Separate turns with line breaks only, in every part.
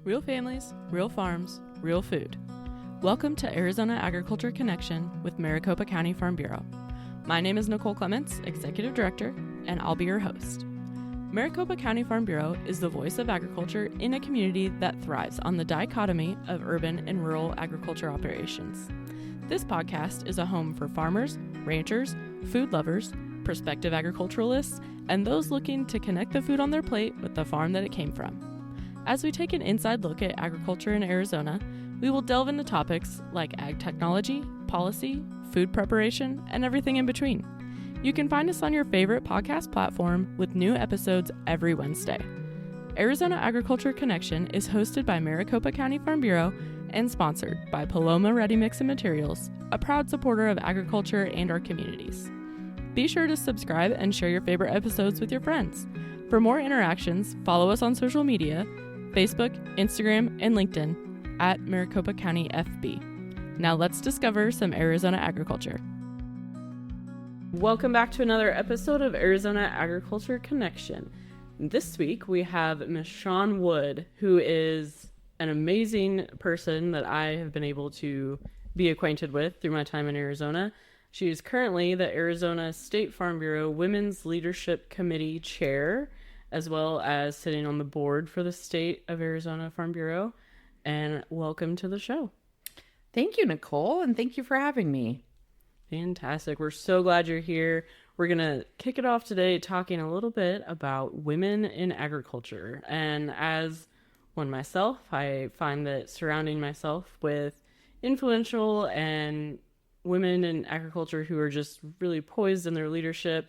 Real families, real farms, real food. Welcome to Arizona Agriculture Connection with Maricopa County Farm Bureau. My name is Nicole Clements, Executive Director, and I'll be your host. Maricopa County Farm Bureau is the voice of agriculture in a community that thrives on the dichotomy of urban and rural agriculture operations. This podcast is a home for farmers, ranchers, food lovers, prospective agriculturalists, and those looking to connect the food on their plate with the farm that it came from. As we take an inside look at agriculture in Arizona, we will delve into topics like ag technology, policy, food preparation, and everything in between. You can find us on your favorite podcast platform with new episodes every Wednesday. Arizona Agriculture Connection is hosted by Maricopa County Farm Bureau and sponsored by Paloma Ready Mix and Materials, a proud supporter of agriculture and our communities. Be sure to subscribe and share your favorite episodes with your friends. For more interactions, follow us on social media, Facebook, Instagram, and LinkedIn at Maricopa County FB. Now let's discover some Arizona agriculture. Welcome back to another episode of Arizona Agriculture Connection. This week we have Ms. Shawn Wood, who is an amazing person that I have been able to be acquainted with through my time in Arizona. She is currently the Arizona State Farm Bureau Women's Leadership Committee Chair, as well as sitting on the board for the State of Arizona Farm Bureau. And welcome to the show.
Thank you, Nicole, and thank you for having me.
Fantastic. We're so glad you're here. We're going to kick it off today talking a little bit about women in agriculture. And as one myself, I find that surrounding myself with influential and women in agriculture who are just really poised in their leadership.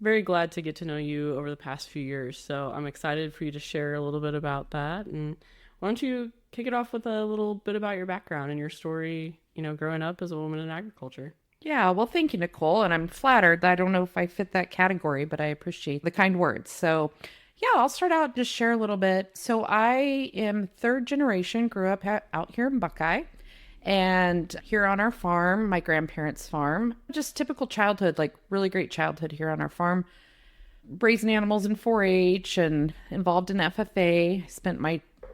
Very glad to get to know you over the past few years. So I'm excited for you to share a little bit about that. And why don't you kick it off with a little bit about your background and your story, growing up as a woman in agriculture.
Yeah, well, thank you, Nicole. And I'm flattered. I don't know if I fit that category, but I appreciate the kind words. So yeah, I'll start out, just share a little bit. So I am third generation, grew up out here in Buckeye. And here on our farm, my grandparents' farm, just typical childhood, like really great childhood here on our farm, raising animals in 4-H and involved in FFA. Spent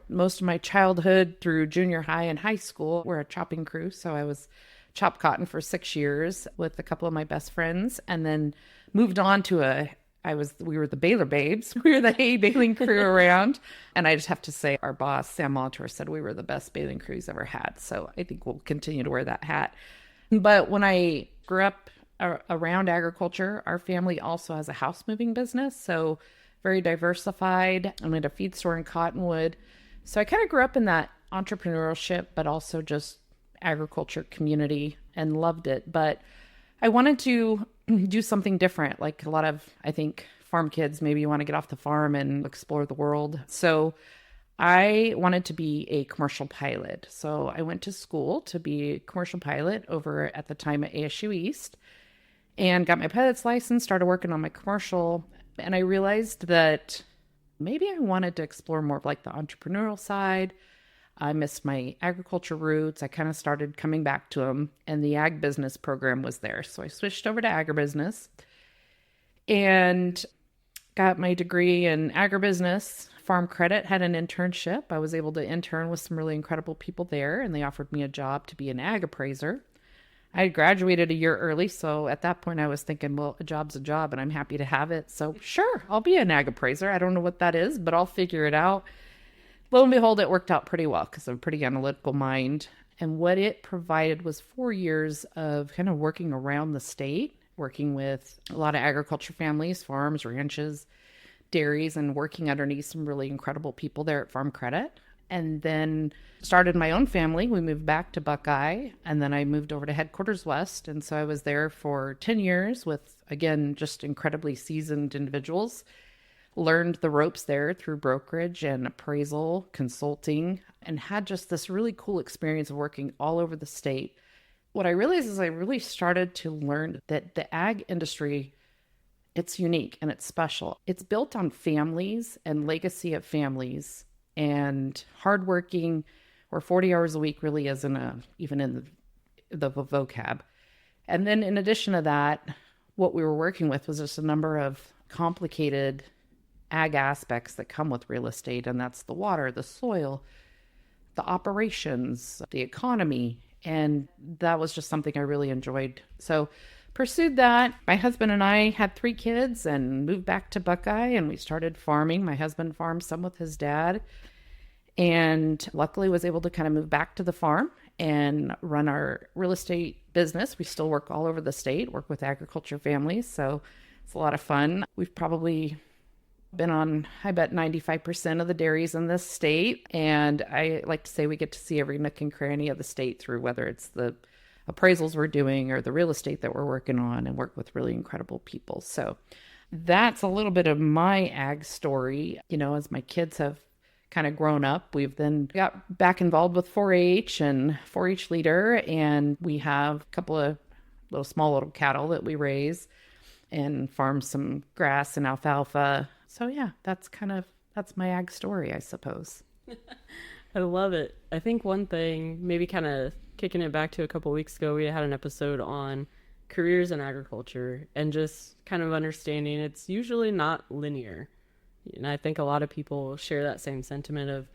most of my childhood through junior high and high school. We're a chopping crew, so I was chopped cotton for 6 years with a couple of my best friends, and then moved on to we were the baler babes. We were the hay baling crew around. And I just have to say, our boss, Sam Molitor, said we were the best baling crew he's ever had. So I think we'll continue to wear that hat. But when I grew up around agriculture, our family also has a house moving business. So very diversified. I'm at a feed store in Cottonwood. So I kind of grew up in that entrepreneurship, but also just agriculture community, and loved it. But I wanted to do something different. Like a lot of, I think, farm kids, maybe you want to get off the farm and explore the world. So I wanted to be a commercial pilot. So I went to school to be a commercial pilot over at the time at ASU East and got my pilot's license, started working on my commercial. And I realized that maybe I wanted to explore more of like the entrepreneurial side. I missed my agriculture roots. I kind of started coming back to them, and the ag business program was there. So I switched over to agribusiness and got my degree in agribusiness. Farm Credit had an internship. I was able to intern with some really incredible people there, and they offered me a job to be an ag appraiser. I had graduated a year early, so at that point I was thinking, well, a job's a job, and I'm happy to have it. So sure, I'll be an ag appraiser. I don't know what that is, but I'll figure it out. Lo and behold, it worked out pretty well because I'm a pretty analytical mind. And what it provided was 4 years of kind of working around the state, working with a lot of agriculture families, farms, ranches, dairies, and working underneath some really incredible people there at Farm Credit. And then started my own family. We moved back to Buckeye, and then I moved over to Headquarters West. And so I was there for 10 years with, again, just incredibly seasoned individuals. Learned the ropes there through brokerage and appraisal, consulting, and had just this really cool experience of working all over the state. What I realized is I really started to learn that the ag industry, it's unique and it's special. It's built on families and legacy of families, and hardworking, or 40 hours a week really isn't even in the vocab. And then in addition to that, what we were working with was just a number of complicated ag aspects that come with real estate, and that's the water, the soil, the operations, the economy. And that was just something I really enjoyed. So pursued that. My husband and I had 3 kids and moved back to Buckeye, and we started farming. My husband farmed some with his dad, and luckily was able to kind of move back to the farm and run our real estate business. We still work all over the state, work with agriculture families. So it's a lot of fun. We've probably been on, I bet, 95% of the dairies in this state. And I like to say we get to see every nook and cranny of the state through whether it's the appraisals we're doing or the real estate that we're working on, and work with really incredible people. So that's a little bit of my ag story. You know, as my kids have kind of grown up, we've then got back involved with 4-H and 4-H leader, and we have a couple of little cattle that we raise and farm some grass and alfalfa. So yeah, that's my ag story, I suppose.
I love it. I think one thing, maybe kind of kicking it back to a couple weeks ago, we had an episode on careers in agriculture and just kind of understanding it's usually not linear. And I think a lot of people share that same sentiment of,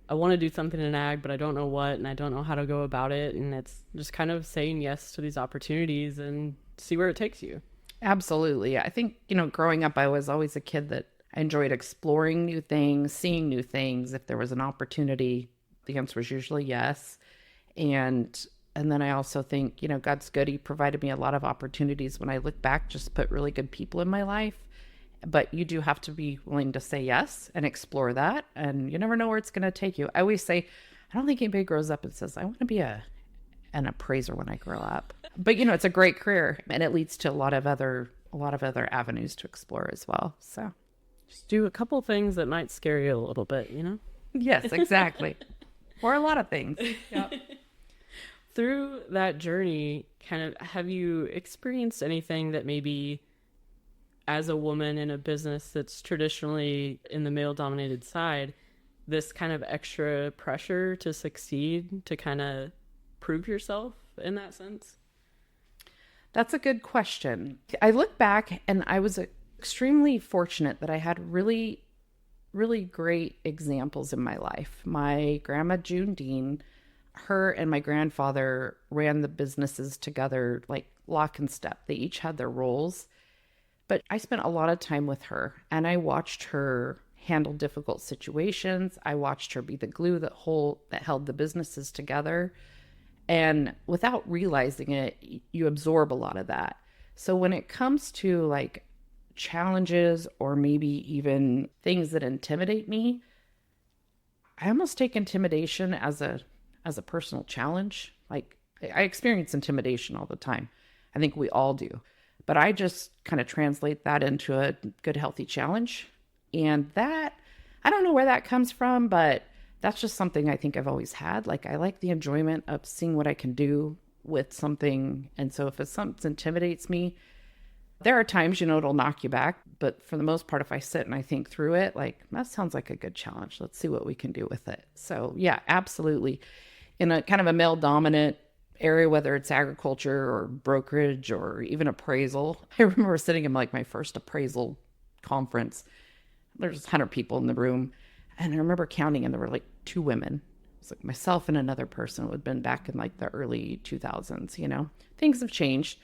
I want to do something in ag, but I don't know what, and I don't know how to go about it. And it's just kind of saying yes to these opportunities and see where it takes you.
Absolutely. I think, growing up, I was always a kid that enjoyed exploring new things, seeing new things. If there was an opportunity, the answer was usually yes. And then I also think, God's good. He provided me a lot of opportunities. When I look back, just put really good people in my life. But you do have to be willing to say yes and explore that. And you never know where it's going to take you. I always say, I don't think anybody grows up and says, I want to be an appraiser when I grow up. But, it's a great career, and it leads to a lot of other avenues to explore as well. So
just do a couple things that might scare you a little bit,
Yes, exactly. Or a lot of things. Yep.
Through that journey, have you experienced anything that maybe as a woman in a business that's traditionally in the male-dominated side, this kind of extra pressure to succeed, to kind of prove yourself in that sense?
That's a good question. I look back and I was extremely fortunate that I had really, really great examples in my life. My grandma, June Dean, her and my grandfather ran the businesses together like lock and step. They each had their roles. But I spent a lot of time with her, and I watched her handle difficult situations. I watched her be the glue that held the businesses together. And without realizing it, you absorb a lot of that. So when it comes to like challenges or maybe even things that intimidate me, I almost take intimidation as a personal challenge. Like, I experience intimidation all the time. I think we all do. But I just kind of translate that into a good, healthy challenge. And that, I don't know where that comes from, but that's just something I think I've always had. Like, I like the enjoyment of seeing what I can do with something. And so if something intimidates me, there are times, it'll knock you back. But for the most part, if I sit and I think through it, like, that sounds like a good challenge. Let's see what we can do with it. So yeah, absolutely. In a kind of a male dominant area, whether it's agriculture or brokerage or even appraisal. I remember sitting in like my first appraisal conference. There's 100 people in the room. And I remember counting, and there were like 2 women. It's like myself and another person who had been back in like the early 2000s, Things have changed.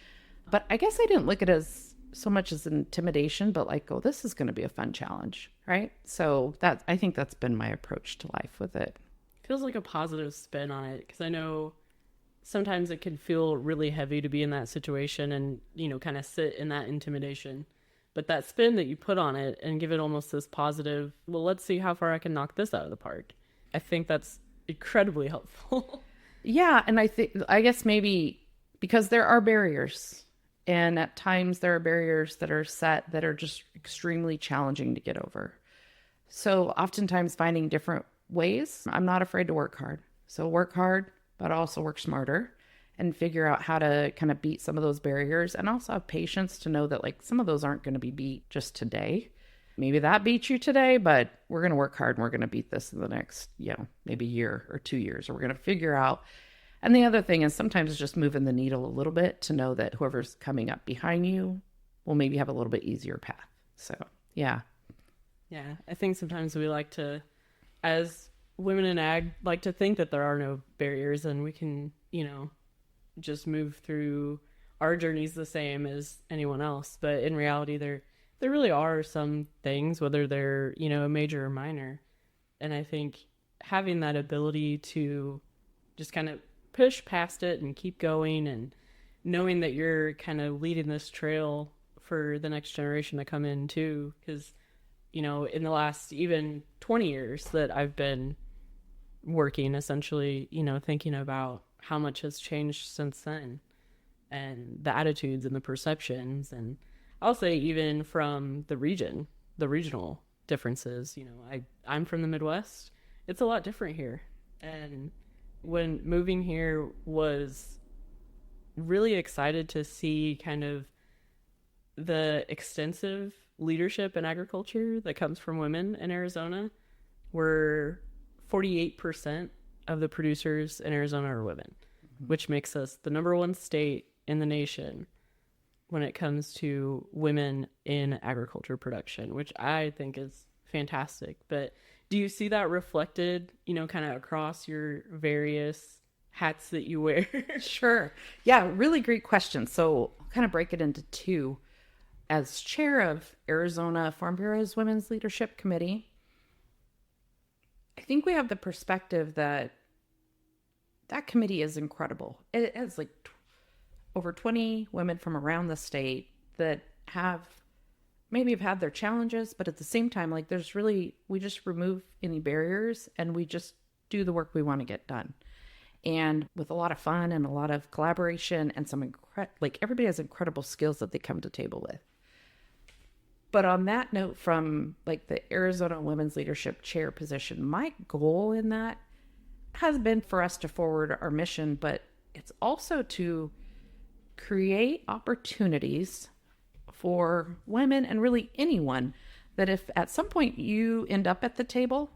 But I guess I didn't look at it as so much as intimidation, but like, oh, this is going to be a fun challenge, right? So I think that's been my approach to life with it.
Feels like a positive spin on it, because I know sometimes it can feel really heavy to be in that situation and, kind of sit in that intimidation. But that spin that you put on it and give it almost this positive, well, let's see how far I can knock this out of the park. I think that's incredibly helpful.
Yeah. And I guess maybe because there are barriers, and at times there are barriers that are set that are just extremely challenging to get over. So oftentimes finding different ways. I'm not afraid to work hard. So work hard, but also work smarter and figure out how to kind of beat some of those barriers, and also have patience to know that like some of those aren't going to be beat just today. Maybe that beats you today, but we're going to work hard and we're going to beat this in the next, maybe year or 2 years, or we're going to figure out. And the other thing is sometimes it's just moving the needle a little bit to know that whoever's coming up behind you will maybe have a little bit easier path. So, yeah.
Yeah. I think sometimes we like to, as women in ag like to think that there are no barriers and we can, just move through our journeys the same as anyone else. But in reality, there really are some things, whether they're, a major or minor. And I think having that ability to just kind of push past it and keep going, and knowing that you're kind of leading this trail for the next generation to come in too. Because, in the last even 20 years that I've been working, essentially, thinking about how much has changed since then, and the attitudes and the perceptions. And I'll say even from the regional differences, I'm from the Midwest. It's a lot different here. And when moving here, was really excited to see kind of the extensive leadership in agriculture that comes from women in Arizona, where 48% of the producers in Arizona are women, which makes us the number one state in the nation when it comes to women in agriculture production, which I think is fantastic. But do you see that reflected, kind of across your various hats that you wear?
Sure. Yeah, really great question. So I'll kind of break it into two. As chair of Arizona Farm Bureau's Women's Leadership Committee, I think we have the perspective that committee is incredible. It has over 20 women from around the state that have had their challenges, but at the same time, we just remove any barriers and we just do the work we want to get done. And with a lot of fun and a lot of collaboration and some everybody has incredible skills that they come to table with. But on that note, from the Arizona Women's Leadership Chair position, my goal in that has been for us to forward our mission, but it's also to create opportunities for women and really anyone that if at some point you end up at the table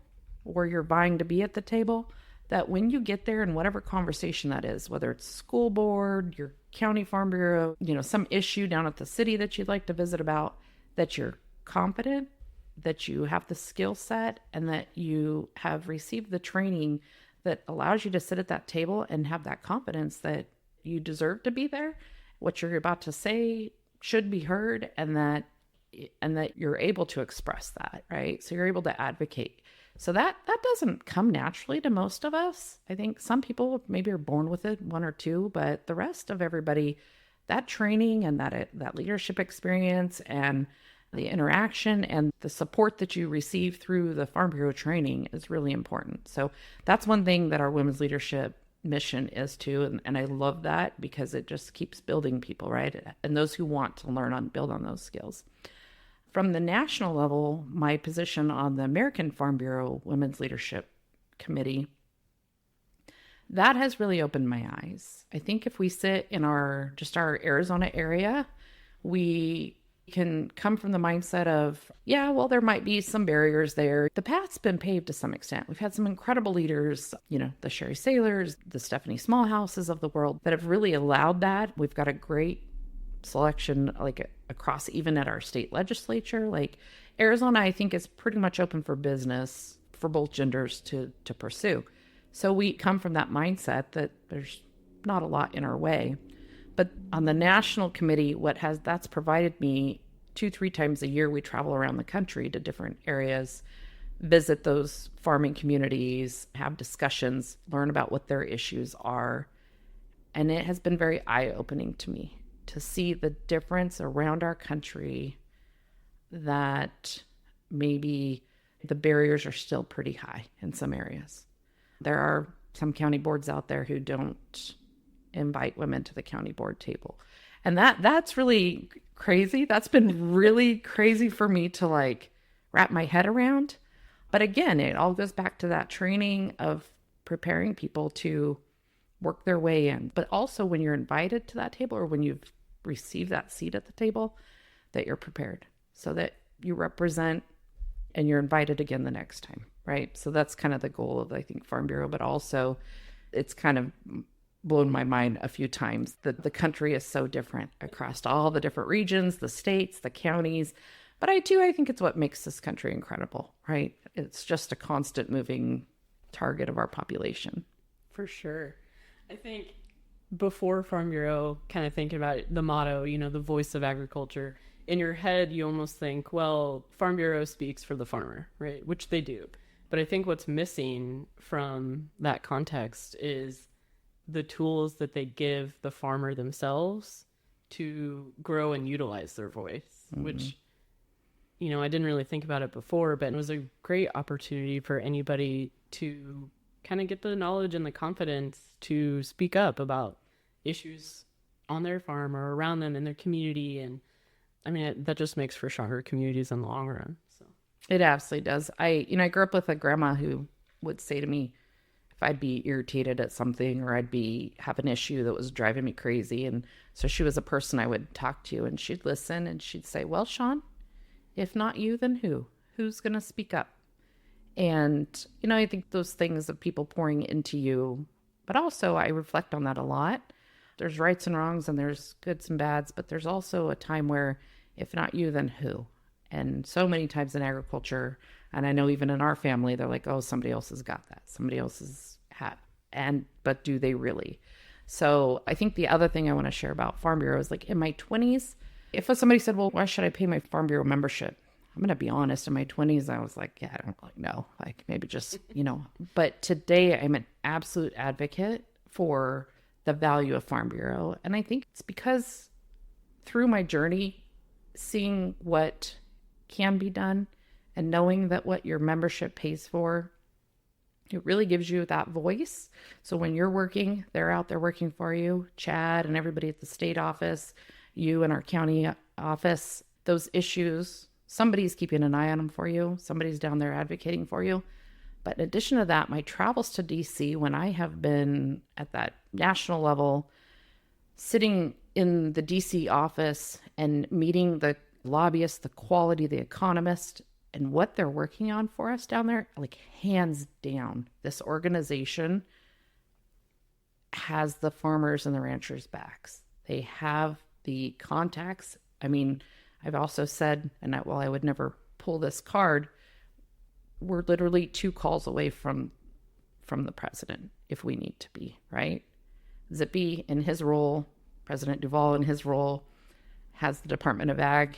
or you're vying to be at the table, that when you get there, in whatever conversation that is, whether it's school board, your county farm bureau, some issue down at the city that you'd like to visit about, that you're confident, that you have the skill set, and that you have received the training that allows you to sit at that table and have that confidence that you deserve to be there. What you're about to say should be heard, and that you're able to express that, right? So you're able to advocate. So that doesn't come naturally to most of us. I think some people maybe are born with it, one or two, but the rest of everybody, that training and that leadership experience and the interaction and the support that you receive through the Farm Bureau training is really important. So that's one thing that our women's leadership mission is to, and I love that because it just keeps building people, right? And those who want to learn and build on those skills. From the national level, my position on the American Farm Bureau Women's Leadership Committee, that has really opened my eyes. I think if we sit in our Arizona area, we can come from the mindset of, there might be some barriers there. The path's been paved to some extent. We've had some incredible leaders, the Sherry Saylors, the Stephanie Smallhouses of the world that have really allowed that. We've got a great selection across, even at our state legislature. Arizona, I think, is pretty much open for business for both genders to pursue. So we come from that mindset that there's not a lot in our way. But on the national committee, that's provided me 2-3 times a year, we travel around the country to different areas, visit those farming communities, have discussions, learn about what their issues are. And it has been very eye-opening to me to see the difference around our country, that maybe the barriers are still pretty high in some areas. There are some county boards out there who don't invite women to the county board table. And that's really crazy. That's been really crazy for me to wrap my head around. But again, it all goes back to that training of preparing people to work their way in. But also when you're invited to that table, or when you've received that seat at the table, that you're prepared so that you represent and you're invited again the next time, right? So that's kind of the goal of, I think, Farm Bureau, but also it's kind of blown my mind a few times that the country is so different across all the different regions, the states, the counties. But I think it's what makes this country incredible, right? It's just a constant moving target of our population.
For sure. I think before Farm Bureau, kind of thinking about it, the motto, the voice of agriculture, in your head, you almost think, well, Farm Bureau speaks for the farmer, right? Which they do. But I think what's missing from that context is the tools that they give the farmer themselves to grow and utilize their voice, which, I didn't really think about it before, but it was a great opportunity for anybody to kind of get the knowledge and the confidence to speak up about issues on their farm or around them in their community. And I mean, that just makes for stronger communities in the long run. So
it absolutely does. I grew up with a grandma who would say to me if I'd be irritated at something or have an issue that was driving me crazy. And so she was a person I would talk to, and she'd listen and she'd say, well, Shawn, if not you, then who? Who's going to speak up? And, I think those things of people pouring into you, but also I reflect on that a lot. There's rights and wrongs and there's goods and bads, but there's also a time where if not you, then who? And so many times in agriculture, and I know even in our family, they're like, oh, somebody else has got that. Somebody else has had. But do they really? So I think the other thing I want to share about Farm Bureau is like in my 20s, if somebody said, well, why should I pay my Farm Bureau membership? I'm going to be honest, in my 20s, I was like, yeah, I don't really know. Like maybe just, But today I'm an absolute advocate for the value of Farm Bureau. And I think it's because through my journey, seeing what can be done and knowing that what your membership pays for, it really gives you that voice. So when you're working, they're out there working for you. Chad and everybody at the state office, you and our county office, those issues, somebody's keeping an eye on them for you. Somebody's down there advocating for you. But in addition to that, my travels to DC, when I have been at that national level, sitting in the DC office and meeting the lobbyists, the quality, the economists, and what they're working on for us down there, like hands down, this organization has the farmers and the ranchers' backs. They have the contacts. I mean, I've also said, and while I would never pull this card, we're literally 2 calls away from the president if we need to be, right? Zippy in his role, President Duvall in his role, has the Department of Ag.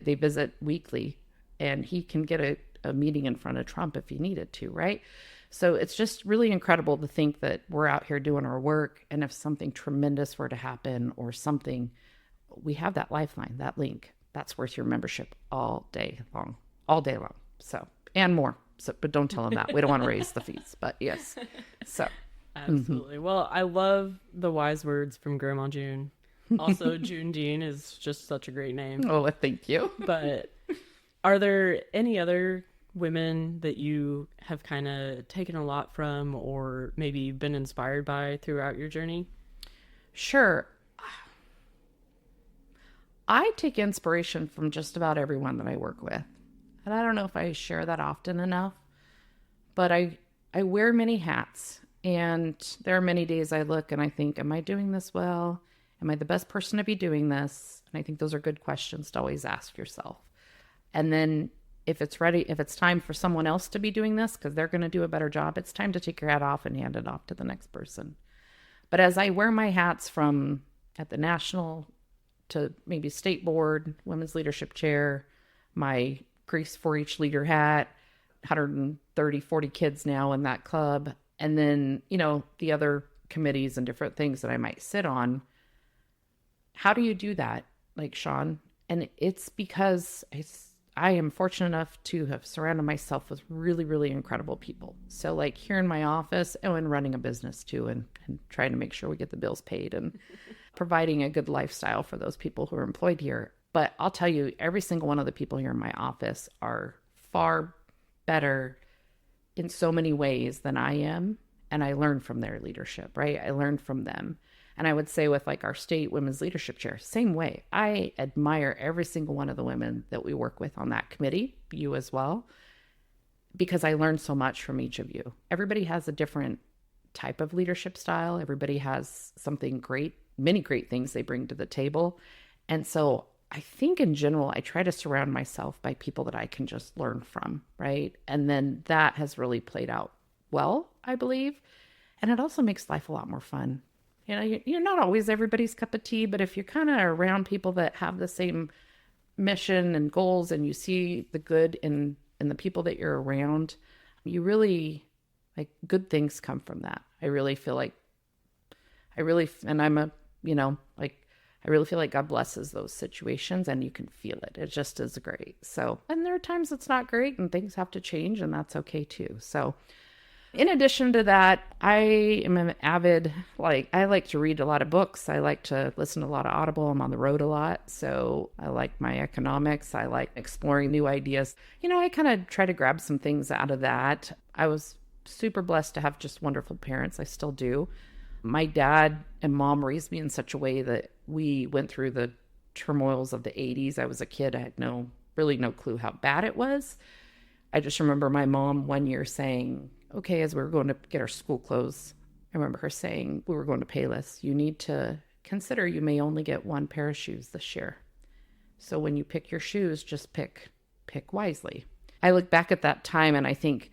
They visit weekly, and he can get a meeting in front of Trump if he needed to, right? So it's just really incredible to think that we're out here doing our work, and if something tremendous were to happen or something, we have that lifeline, that link. That's worth your membership all day long. So, and more. So, but don't tell them that. We don't want to raise the fees, but yes. So.
Absolutely. Well, I love the wise words from Grandma June. Also, June Dean is just such a great name.
Oh, thank you.
But are there any other women that you have kind of taken a lot from or maybe been inspired by throughout your journey?
Sure. I take inspiration from just about everyone that I work with. And I don't know if I share that often enough, but I wear many hats. And there are many days I look and I think, am I doing this well? Am I the best person to be doing this? And I think those are good questions to always ask yourself. And then if it's time for someone else to be doing this, because they're going to do a better job, it's time to take your hat off and hand it off to the next person. But as I wear my hats from at the national to maybe state board, women's leadership chair, my Grease for Each Leader hat, 130, 40 kids now in that club, and then, the other committees and different things that I might sit on. How do you do that, like Shawn? And it's because I am fortunate enough to have surrounded myself with really, really incredible people. So like here in my office, and running a business too, and trying to make sure we get the bills paid and providing a good lifestyle for those people who are employed here. But I'll tell you, every single one of the people here in my office are far better in so many ways than I am. And I learn from their leadership, right? I learned from them. And I would say with like our state women's leadership chair, same way. I admire every single one of the women that we work with on that committee, you as well, because I learned so much from each of you. Everybody has a different type of leadership style. Everybody has something great, many great things they bring to the table. And so I think in general, I try to surround myself by people that I can just learn from, right? And then that has really played out well. I believe. And it also makes life a lot more fun. You know, you're not always everybody's cup of tea, but if you're kind of around people that have the same mission and goals, and you see the good in the people that you're around, you really, like, good things come from that. I really feel like, and I'm a, you know, like, I really feel like God blesses those situations, and you can feel it. It just is great. So, and there are times it's not great and things have to change, and that's okay too. So in addition to that, I am an avid, I like to read a lot of books. I like to listen to a lot of Audible. I'm on the road a lot. So I like my economics. I like exploring new ideas. You know, I kind of try to grab some things out of that. I was super blessed to have just wonderful parents. I still do. My dad and mom raised me in such a way that we went through the turmoils of the 80s. I was a kid. I had really no clue how bad it was. I just remember my mom one year saying, okay, as we were going to get our school clothes, I remember her saying, we were going to Payless, you need to consider you may only get one pair of shoes this year. So when you pick your shoes, just pick wisely. I look back at that time and I think,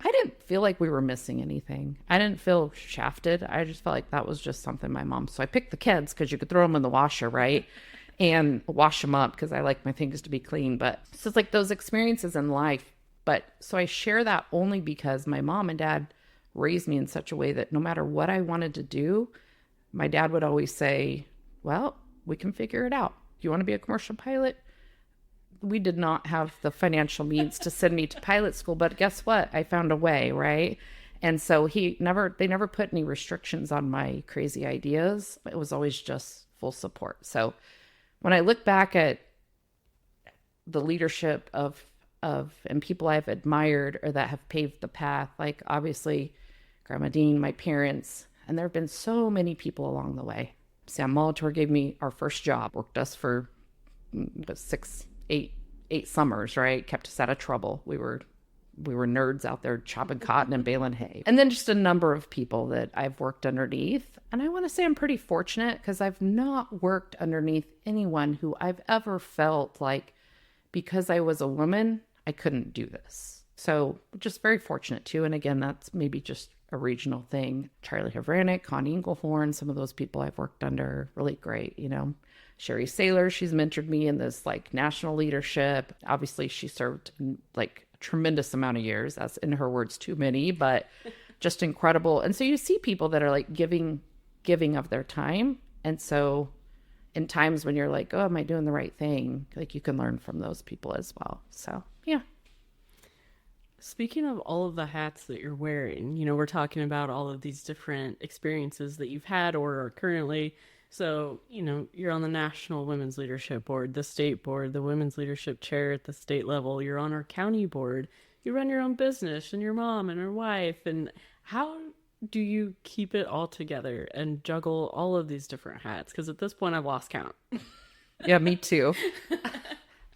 I didn't feel like we were missing anything. I didn't feel shafted. I just felt like that was just something my mom. So I picked the kids because you could throw them in the washer, right? And wash them up because I like my things to be clean. But so it's like those experiences in life. But so I share that only because my mom and dad raised me in such a way that no matter what I wanted to do, my dad would always say, well, we can figure it out. You want to be a commercial pilot? We did not have the financial means to send me to pilot school, but guess what? I found a way, right? And so they never put any restrictions on my crazy ideas. It was always just full support. So when I look back at the leadership of and people I've admired or that have paved the path, like obviously Grandma Dean, my parents, and there have been so many people along the way. Sam Molitor gave me our first job, worked us for 8 summers, right? Kept us out of trouble. We were nerds out there chopping cotton and baling hay. And then just a number of people that I've worked underneath. And I want to say I'm pretty fortunate because I've not worked underneath anyone who I've ever felt like because I was a woman, I couldn't do this. So just very fortunate too. And again, that's maybe just a regional thing. Charlie Havranek, Connie Englehorn, some of those people I've worked under, really great, you know. Sherry Saylor, she's mentored me in this like national leadership. Obviously, she served like a tremendous amount of years. That's, in her words, too many, but just incredible. And so you see people that are like giving of their time. And so in times when you're like, oh, am I doing the right thing? Like you can learn from those people as well. So, yeah.
Speaking of all of the hats that you're wearing, you know, we're talking about all of these different experiences that you've had or are currently. So, you know, you're on the National Women's Leadership Board, the state board, the Women's Leadership Chair at the state level. You're on our county board. You run your own business and your mom and her wife. And how do you keep it all together and juggle all of these different hats? Because at this point, I've lost count.
Yeah, me too.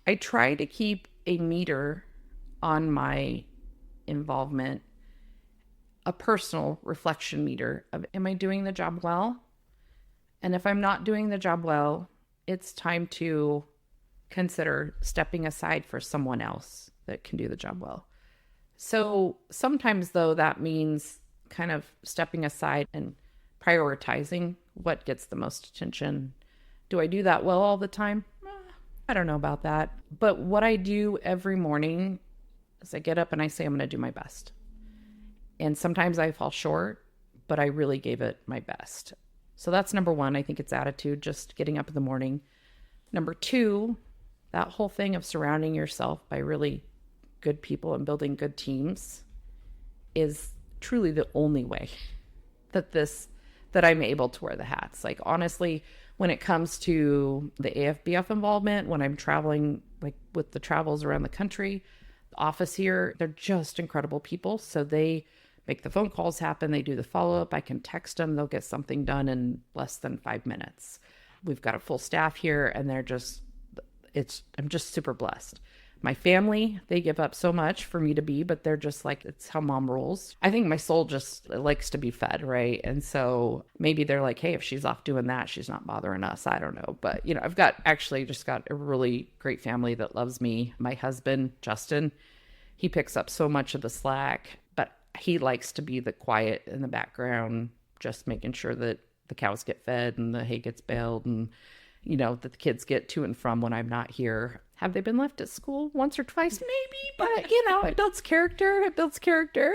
I try to keep a meter on my involvement, a personal reflection meter of, am I doing the job well? And if I'm not doing the job well, it's time to consider stepping aside for someone else that can do the job well. So sometimes, though, that means kind of stepping aside and prioritizing what gets the most attention. Do I do that well all the time? I don't know about that. But what I do every morning is I get up and I say, I'm going to do my best. And sometimes I fall short, but I really gave it my best. So that's number one. I think it's attitude, just getting up in the morning. Number two, that whole thing of surrounding yourself by really good people and building good teams is truly the only way that I'm able to wear the hats. Like, honestly, when it comes to the AFBF involvement, when I'm traveling, like with the travels around the country, the office here, they're just incredible people. So they make the phone calls happen. They do the follow-up. I can text them. They'll get something done in less than 5 minutes. We've got a full staff here, and I'm just super blessed. My family, they give up so much for me to be, but they're just like, it's how mom rolls. I think my soul just likes to be fed, right? And so maybe they're like, hey, if she's off doing that, she's not bothering us. I don't know. But, you know, I've got a really great family that loves me. My husband, Justin, he picks up so much of the slack. But he likes to be the quiet in the background, just making sure that the cows get fed and the hay gets baled and, that the kids get to and from when I'm not here. Have they been left at school once or twice? Maybe, but it builds character. It builds character.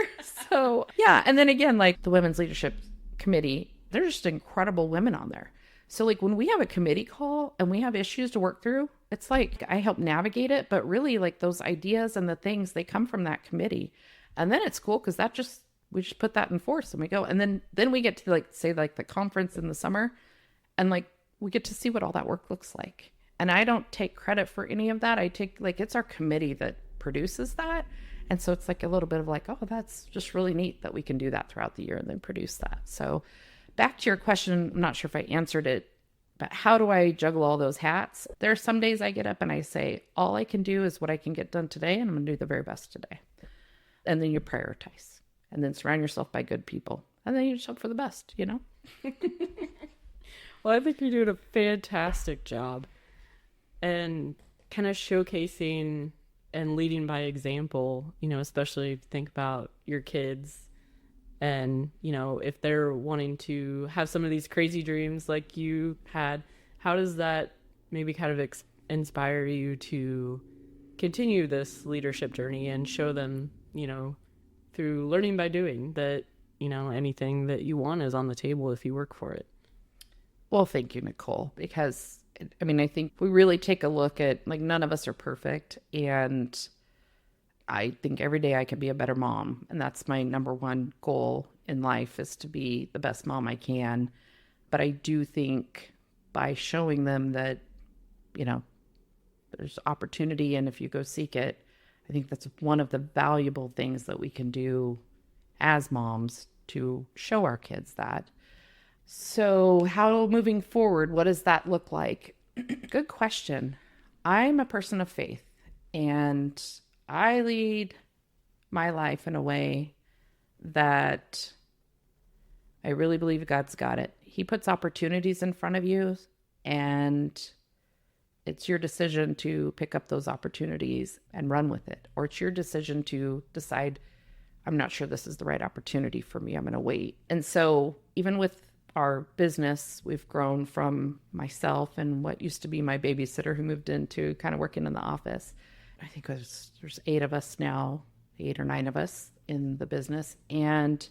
So yeah. And then again, like the Women's Leadership Committee, there's just incredible women on there. So like when we have a committee call and we have issues to work through, it's like I help navigate it, but really like those ideas and the things, they come from that committee. And then it's cool because we just put that in force and we go. And then we get to like say like the conference in the summer and like we get to see what all that work looks like. And I don't take credit for any of that. I take like, it's our committee that produces that. And so it's like a little bit of like, oh, that's just really neat that we can do that throughout the year and then produce that. So back to your question, I'm not sure if I answered it, but how do I juggle all those hats? There are some days I get up and I say, all I can do is what I can get done today. And I'm going to do the very best today. And then you prioritize and then surround yourself by good people. And then you just hope for the best,
Well, I think you're doing a fantastic job and kind of showcasing and leading by example, especially if you think about your kids and, if they're wanting to have some of these crazy dreams like you had, how does that maybe kind of inspire you to continue this leadership journey and show them, through learning by doing that, anything that you want is on the table if you work for it?
Well, thank you, Nicole, because I think we really take a look at like none of us are perfect. And I think every day I can be a better mom. And that's my number one goal in life is to be the best mom I can. But I do think by showing them that, there's opportunity and if you go seek it, I think that's one of the valuable things that we can do as moms to show our kids that. So how moving forward, what does that look like? Good question. I'm a person of faith and I lead my life in a way that I really believe God's got it. He puts opportunities in front of you and it's your decision to pick up those opportunities and run with it. Or it's your decision to decide, I'm not sure this is the right opportunity for me. I'm going to wait. And so even with our business, we've grown from myself and what used to be my babysitter who moved into kind of working in the office. I think there's 8 of us now, 8 or 9 of us in the business. And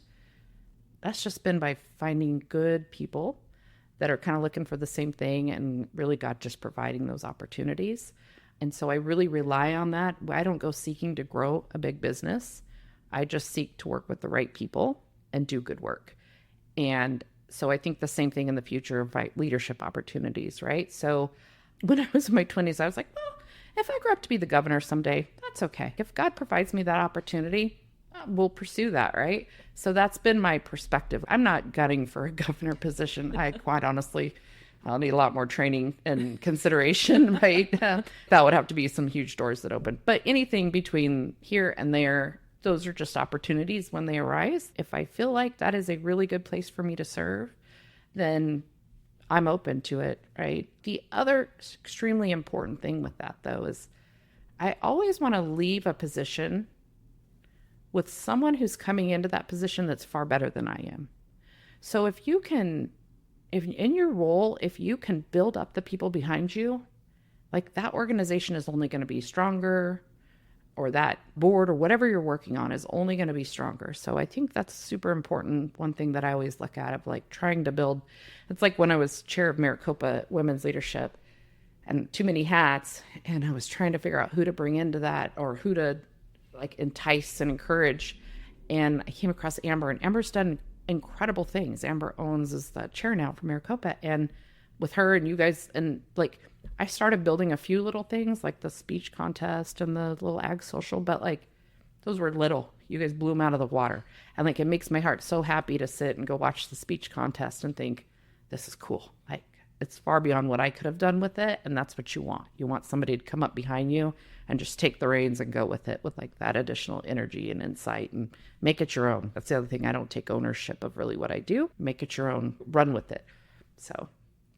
that's just been by finding good people that are kind of looking for the same thing and really God just providing those opportunities. And so I really rely on that. I don't go seeking to grow a big business. I just seek to work with the right people and do good work. And so I think the same thing in the future of leadership opportunities, right? So when I was in my 20s, I was like, well, if I grow up to be the governor someday, that's okay. If God provides me that opportunity, we'll pursue that, right? So that's been my perspective. I'm not gunning for a governor position. I quite honestly, I'll need a lot more training and consideration, right? That would have to be some huge doors that open. But anything between here and there, those are just opportunities when they arise. If I feel like that is a really good place for me to serve, then I'm open to it, right? The other extremely important thing with that, though, is I always want to leave a position with someone who's coming into that position that's far better than I am. So if in your role, if you can build up the people behind you, like that organization is only going to be stronger, or that board or whatever you're working on is only going to be stronger. So I think that's super important. One thing that I always look at of like trying to build, it's like when I was chair of Maricopa Women's Leadership and too many hats. And I was trying to figure out who to bring into that or who to like entice and encourage. And I came across Amber, and Amber's done incredible things. Amber is the chair now for Maricopa. And with her and you guys, and like, I started building a few little things like the speech contest and the little ag social, but like those were little. You guys blew them out of the water. And like, it makes my heart so happy to sit and go watch the speech contest and think, this is cool. Like, it's far beyond what I could have done with it. And that's what you want. You want somebody to come up behind you and just take the reins and go with it with like that additional energy and insight and make it your own. That's the other thing. I don't take ownership of really what I do. Make it your own. Run with it. So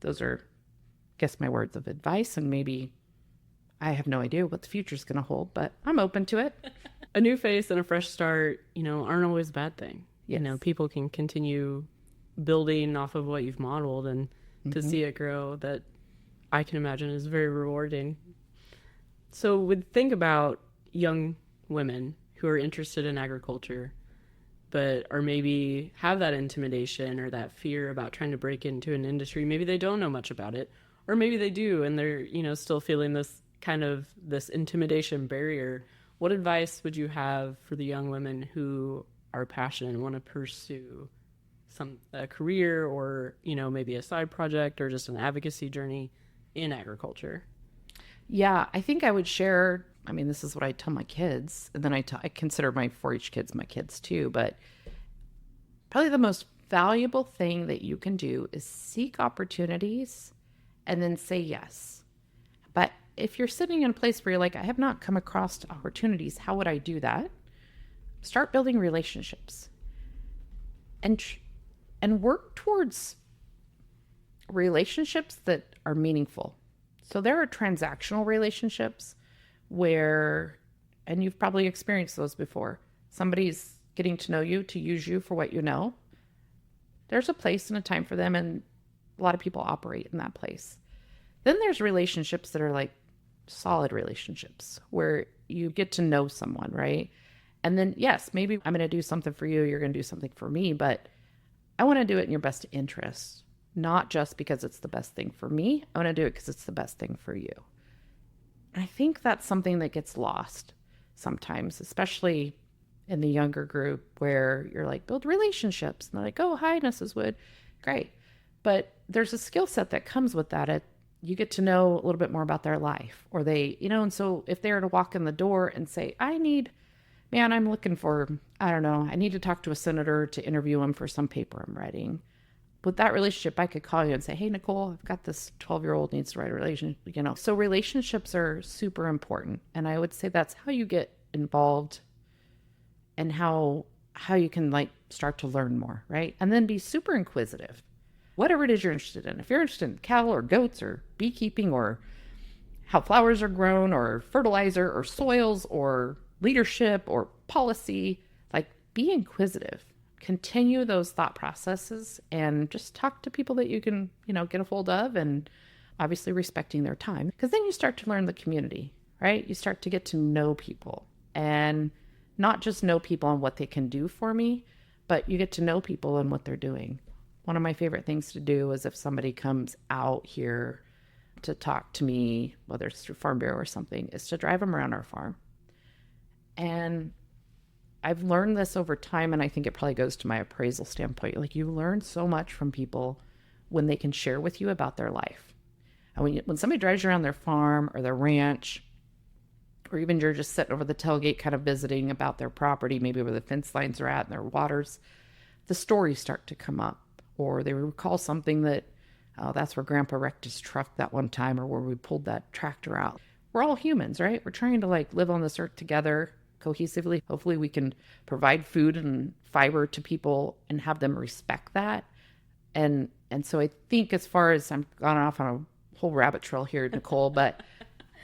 those are, I guess, my words of advice. And maybe I have no idea what the future is going to hold, but I'm open to it.
a new face and a fresh start, aren't always a bad thing.
Yes.
People can continue building off of what you've modeled, and to see it grow, that I can imagine is very rewarding. So think about young women who are interested in agriculture, but or maybe have that intimidation or that fear about trying to break into an industry. Maybe they don't know much about it, or maybe they do, and they're, still feeling this intimidation barrier. What advice would you have for the young women who are passionate and want to pursue a career, or, maybe a side project or just an advocacy journey in agriculture?
Yeah, I think I would share, this is what I tell my kids, and then I consider my 4-H kids my kids too, but probably the most valuable thing that you can do is seek opportunities and then say yes. But if you're sitting in a place where you're like, I have not come across opportunities, how would I do that? Start building relationships and work towards relationships that are meaningful. So there are transactional relationships where, and you've probably experienced those before, somebody's getting to know you to use you for what you know. There's a place and a time for them, and a lot of people operate in that place. Then there's relationships that are like solid relationships where you get to know someone, right? And then, yes, maybe I'm going to do something for you, you're going to do something for me, but I want to do it in your best interest, not just because it's the best thing for me. I want to do it because it's the best thing for you. And I think that's something that gets lost sometimes, especially in the younger group, where you're like, build relationships. And they're like, oh, hi, Mrs. Wood. Great. But there's a skill set that comes with that. You get to know a little bit more about their life, or they, and so if they were to walk in the door and say, I'm looking for, I need to talk to a senator to interview him for some paper I'm writing. With that relationship, I could call you and say, hey, Nicole, I've got this 12-year-old needs to write a relationship, So relationships are super important. And I would say that's how you get involved and how you can start to learn more, right? And then be super inquisitive. Whatever it is you're interested in. If you're interested in cattle or goats or beekeeping or how flowers are grown or fertilizer or soils or leadership or policy, be inquisitive. Continue those thought processes and just talk to people that you can, get a hold of, and obviously respecting their time, because then you start to learn the community, right? You start to get to know people, and not just know people and what they can do for me, but you get to know people and what they're doing. One of my favorite things to do is if somebody comes out here to talk to me, whether it's through Farm Bureau or something, is to drive them around our farm. And I've learned this over time, and I think it probably goes to my appraisal standpoint. You learn so much from people when they can share with you about their life. And when somebody drives you around their farm or their ranch, or even you're just sitting over the tailgate kind of visiting about their property, maybe where the fence lines are at and their waters, the stories start to come up, or they recall something that, that's where Grandpa wrecked his truck that one time, or where we pulled that tractor out. We're all humans, right? We're trying to live on this earth together cohesively. Hopefully we can provide food and fiber to people and have them respect that. And so I think, as far as I'm gone off on a whole rabbit trail here, Nicole, but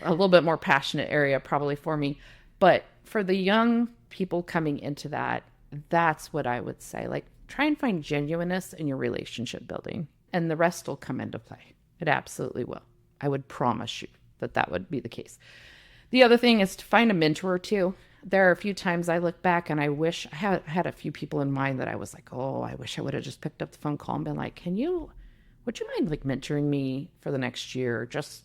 a little bit more passionate area probably for me. But for the young people coming into that, that's what I would say. Try and find genuineness in your relationship building, and the rest will come into play. It absolutely will. I would promise you that would be the case. The other thing is to find a mentor too. There are a few times I look back and I wish I had a few people in mind that I was like, oh, I wish I would have just picked up the phone call and been like, would you mind mentoring me for the next year? Just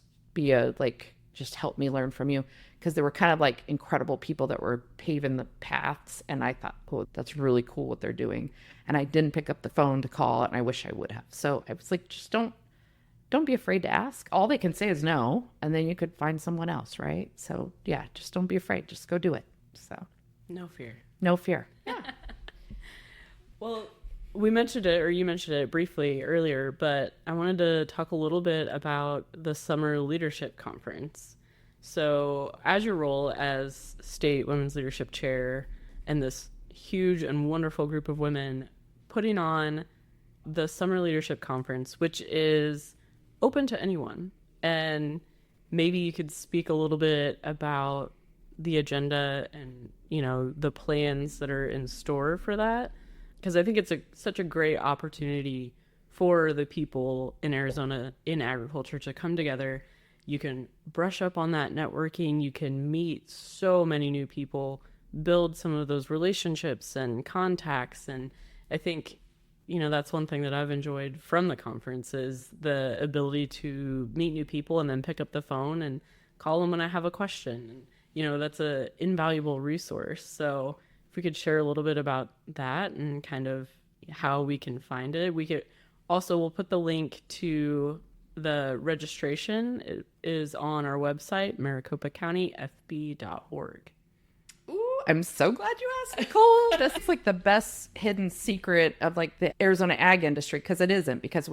just help me learn from you. Because there were kind of incredible people that were paving the paths. And I thought, oh, that's really cool what they're doing. And I didn't pick up the phone to call, and I wish I would have. So I was like, just don't be afraid to ask. All they can say is no, and then you could find someone else, right? So yeah, just don't be afraid. Just go do it. So
no fear.
No fear. Yeah.
Well, we mentioned it, or you mentioned it briefly earlier, but I wanted to talk a little bit about the Summer Leadership Conference. So as your role as State Women's Leadership Chair and this huge and wonderful group of women putting on the Summer Leadership Conference, which is open to anyone, and maybe you could speak a little bit about the agenda and, the plans that are in store for that. Because I think it's such a great opportunity for the people in Arizona in agriculture to come together. You can brush up on that networking. You can meet so many new people, build some of those relationships and contacts. And I think, that's one thing that I've enjoyed from the conference is the ability to meet new people and then pick up the phone and call them when I have a question. And, that's an invaluable resource. So if we could share a little bit about that and kind of how we can find it. We'll put the link to the registration. It is on our website, maricopacountyfb.org.
Ooh, I'm so glad you asked, Nicole. This is like the best hidden secret of like the Arizona ag industry, because it isn't, because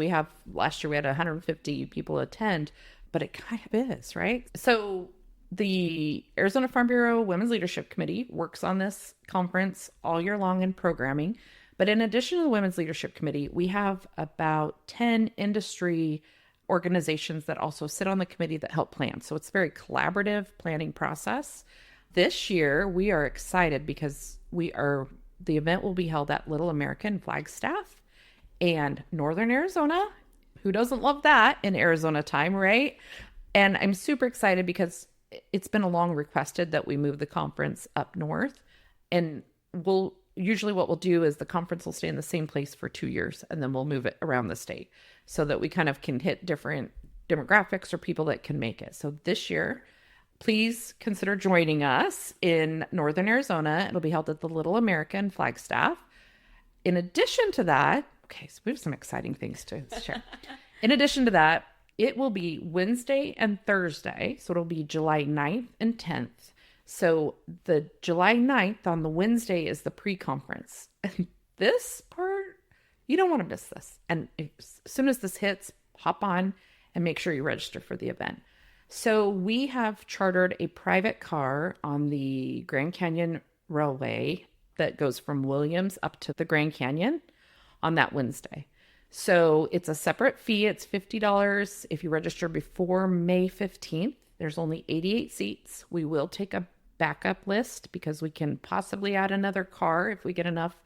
last year we had 150 people attend, but it kind of is, right? So the Arizona Farm Bureau Women's Leadership Committee works on this conference all year long in programming. But in addition to the Women's Leadership Committee, we have about 10 industry organizations that also sit on the committee that help plan. So it's a very collaborative planning process. This year, we are excited because the event will be held at Little America in Flagstaff and Northern Arizona. Who doesn't love that in Arizona time, right? And I'm super excited because it's been a long requested that we move the conference up north. And usually what we'll do is the conference will stay in the same place for 2 years, and then we'll move it around the state so that we kind of can hit different demographics or people that can make it. So this year, please consider joining us in Northern Arizona. It'll be held at the Little America in Flagstaff. In addition to that, so we have some exciting things to share. In addition to that, it will be Wednesday and Thursday. So it'll be July 9th and 10th. So the July 9th on the Wednesday is the pre-conference. And this part, you don't want to miss this. And as soon as this hits, hop on and make sure you register for the event. So we have chartered a private car on the Grand Canyon Railway that goes from Williams up to the Grand Canyon on that Wednesday. So it's a separate fee. It's $50 if you register before May 15th. There's only 88 seats. We will take a backup list because we can possibly add another car if we get enough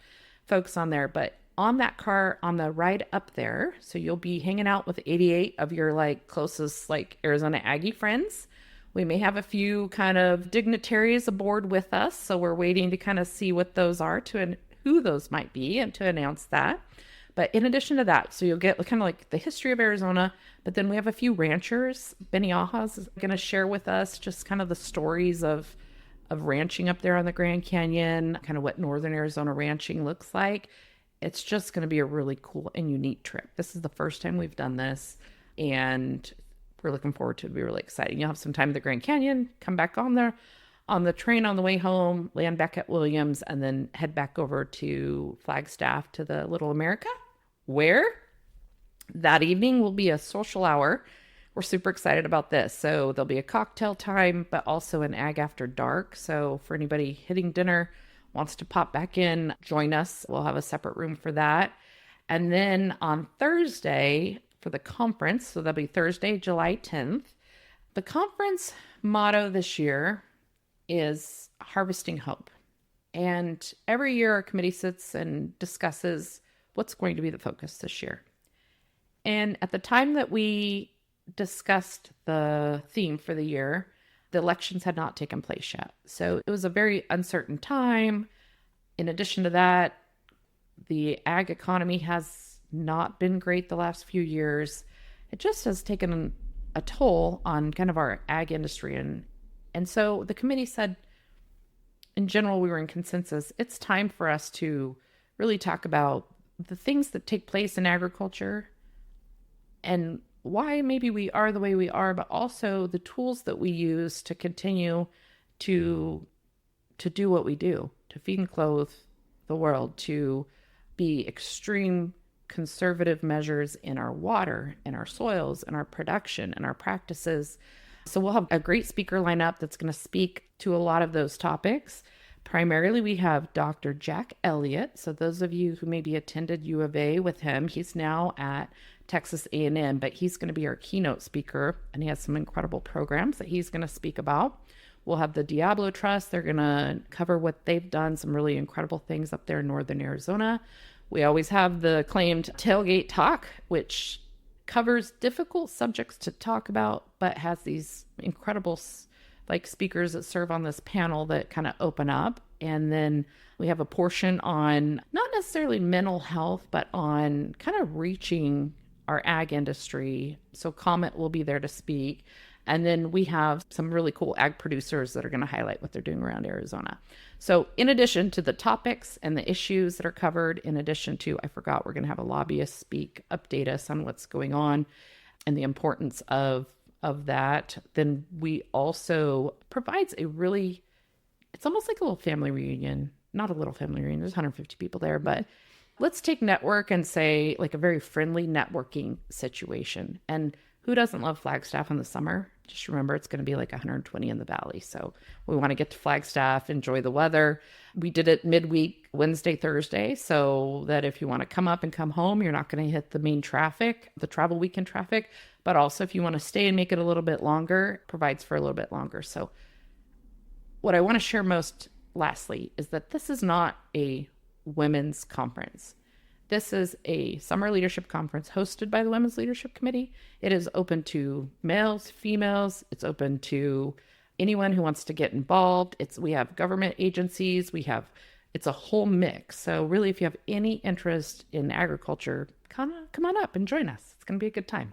folks on there. But on that car, on the ride up there, so you'll be hanging out with 88 of your closest Arizona Aggie friends. We may have a few kind of dignitaries aboard with us. So we're waiting to kind of see what those are and who those might be and to announce that. But in addition to that, so you'll get kind of the history of Arizona, but then we have a few ranchers. Benny Ajas is going to share with us just kind of the stories of ranching up there on the Grand Canyon, kind of what Northern Arizona ranching looks like. It's just going to be a really cool and unique trip. This is the first time we've done this, and we're looking forward to it. It'll be really exciting. You'll have some time at the Grand Canyon, come back on the train on the way home, land back at Williams, and then head back over to Flagstaff to the Little America, where that evening will be a social hour. We're super excited about this. So there'll be a cocktail time, but also an ag after dark. So for anybody hitting dinner, wants to pop back in, join us. We'll have a separate room for that. And then on Thursday for the conference, so that'll be Thursday, July 10th. The conference motto this year is Harvesting Hope. And every year our committee sits and discusses what's going to be the focus this year. And at the time that we discussed the theme for the year, the elections had not taken place yet. So it was a very uncertain time. In addition to that, the ag economy has not been great the last few years. It just has taken a toll on kind of our ag industry. And so the committee said, in general, we were in consensus, it's time for us to really talk about the things that take place in agriculture and why maybe we are the way we are, but also the tools that we use to continue to do what we do, to feed and clothe the world, to be extreme conservative measures in our water, in our soils, in our production, and our practices. So we'll have a great speaker lineup that's going to speak to a lot of those topics. Primarily, we have Dr. Jack Elliott. So those of you who maybe attended U of A with him, he's now at Texas A&M, but he's going to be our keynote speaker, and he has some incredible programs that he's going to speak about. We'll have the Diablo Trust. They're going to cover what they've done, some really incredible things up there in northern Arizona. We always have the acclaimed Tailgate Talk, which covers difficult subjects to talk about, but has these incredible speakers that serve on this panel that kind of open up. And then we have a portion on not necessarily mental health, but on kind of reaching our ag industry. So Comet will be there to speak. And then we have some really cool ag producers that are going to highlight what they're doing around Arizona. So in addition to the topics and the issues that are covered, in addition to, we're going to have a lobbyist speak, update us on what's going on and the importance of that. Then we also provides it's almost like a little family reunion, not a little family reunion. There's 150 people there, but let's take network and say like a very friendly networking situation. And who doesn't love Flagstaff in the summer? Just remember, it's going to be like 120 in the valley. So we want to get to Flagstaff, enjoy the weather. We did it midweek, Wednesday, Thursday, so that if you want to come up and come home, you're not going to hit the main traffic, the travel weekend traffic. But also if you want to stay and make it a little bit longer, it provides for a little bit longer. So what I want to share most lastly is that this is not a women's conference. This is a summer leadership conference hosted by the Women's Leadership Committee. It is open to males, females. It's open to anyone who wants to get involved. We have government agencies. It's a whole mix. So really, if you have any interest in agriculture, come on up and join us. It's going to be a good time.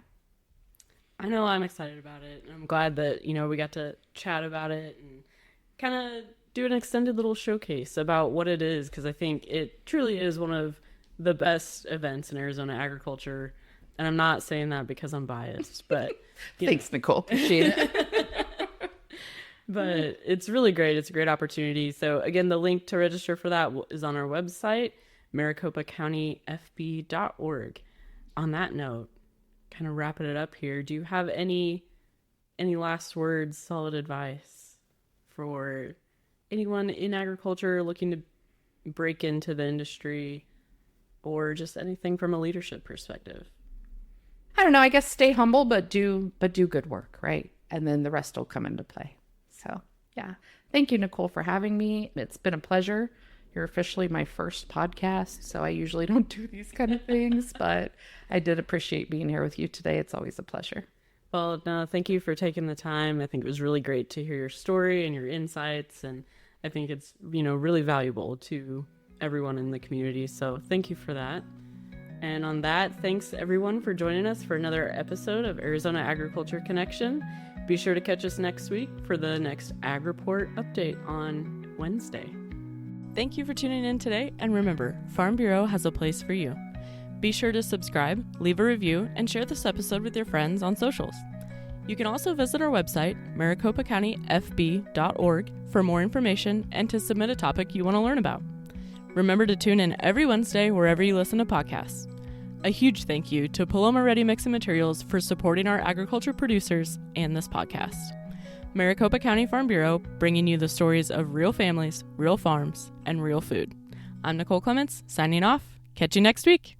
I know I'm excited about it. I'm glad that, we got to chat about it and kind of do an extended little showcase about what it is, because I think it truly is one of the best events in Arizona agriculture. And I'm not saying that because I'm biased, but
thanks, Nicole. Appreciate it.
But it's really great. It's a great opportunity. So again, the link to register for that is on our website, maricopacountyfb.org. On that note, kind of wrapping it up here, do you have any last words, solid advice for anyone in agriculture looking to break into the industry, or just anything from a leadership perspective?
I don't know. I guess stay humble, but do good work, right? And then the rest will come into play. So yeah. Thank you, Nicole, for having me. It's been a pleasure. You're officially my first podcast, so I usually don't do these kind of things, but I did appreciate being here with you today. It's always a pleasure.
Well, no, thank you for taking the time. I think it was really great to hear your story and your insights, and I think it's, really valuable to everyone in the community. So thank you for that. And on that, thanks everyone for joining us for another episode of Arizona Agriculture Connection. Be sure to catch us next week for the next Ag Report update on Wednesday. Thank you for tuning in today, and remember, Farm Bureau has a place for you. Be sure to subscribe, leave a review, and share this episode with your friends on socials. You can also visit our website, maricopacountyfb.org, for more information and to submit a topic you want to learn about. Remember to tune in every Wednesday wherever you listen to podcasts. A huge thank you to Paloma Ready Mix and Materials for supporting our agriculture producers and this podcast. Maricopa County Farm Bureau, bringing you the stories of real families, real farms, and real food. I'm Nicole Clements, signing off. Catch you next week.